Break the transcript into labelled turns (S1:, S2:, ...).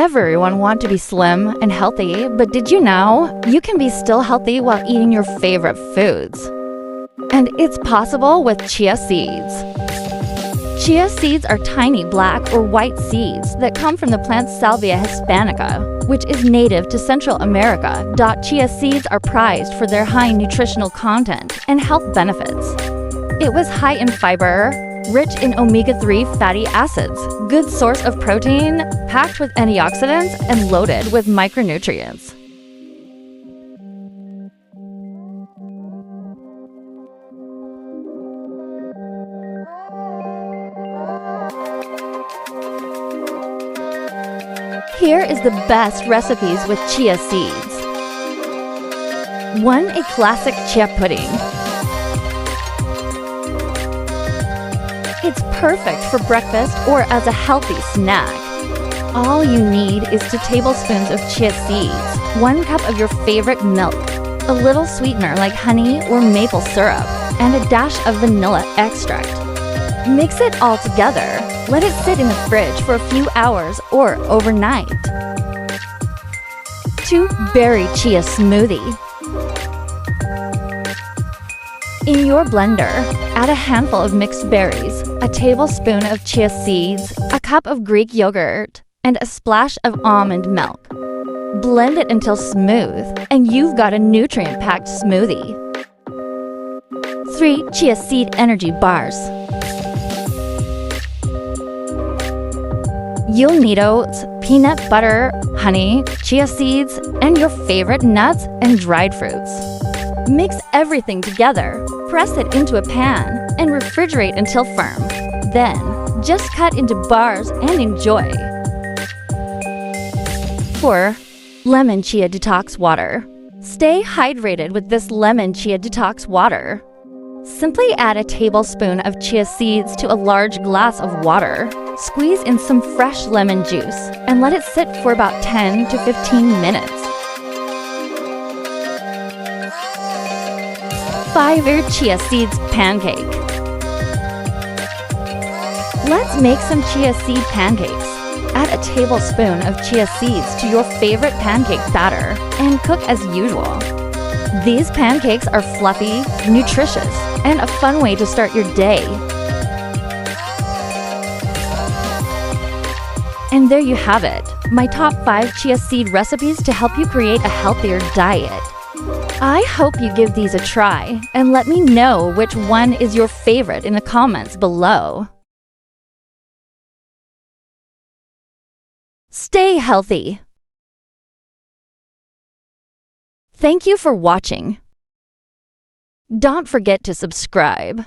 S1: Everyone wants to be slim and healthy, but did you know you can be still healthy while eating your favorite foods? And it's possible with chia seeds. Chia seeds are tiny black or white seeds that come from the plant Salvia hispanica, which is native to Central America. Chia seeds are prized for their high nutritional content and health benefits. It was high in fiber, rich in omega-3 fatty acids, good source of protein, packed with antioxidants, and loaded with micronutrients. Here is the best recipes with chia seeds. 1. A classic chia pudding. It's perfect for breakfast or as a healthy snack. All you need is 2 tablespoons of chia seeds, 1 cup of your favorite milk, a little sweetener like honey or maple syrup, and a dash of vanilla extract. Mix it all together. Let it sit in the fridge for a few hours or overnight. 2. Berry chia smoothie. In your blender, add a handful of mixed berries, a tablespoon of chia seeds, a cup of Greek yogurt, and a splash of almond milk. Blend it until smooth, and you've got a nutrient-packed smoothie. 3. Chia seed energy bars. You'll need oats, peanut butter, honey, chia seeds, and your favorite nuts and dried fruits. Mix everything together, press it into a pan, and refrigerate until firm. Then, just cut into bars and enjoy. 4. Lemon chia detox water. Stay hydrated with this lemon chia detox water. Simply add a tablespoon of chia seeds to a large glass of water. Squeeze in some fresh lemon juice and let it sit for about 10 to 15 minutes. 5. Chia seeds pancake. Let's make some chia seed pancakes. Add a tablespoon of chia seeds to your favorite pancake batter and cook as usual. These pancakes are fluffy, nutritious, and a fun way to start your day. And there you have it, my top 5 chia seed recipes to help you create a healthier diet. I hope you give these a try and let me know which one is your favorite in the comments below. Stay healthy. Thank you for watching. Don't forget to subscribe.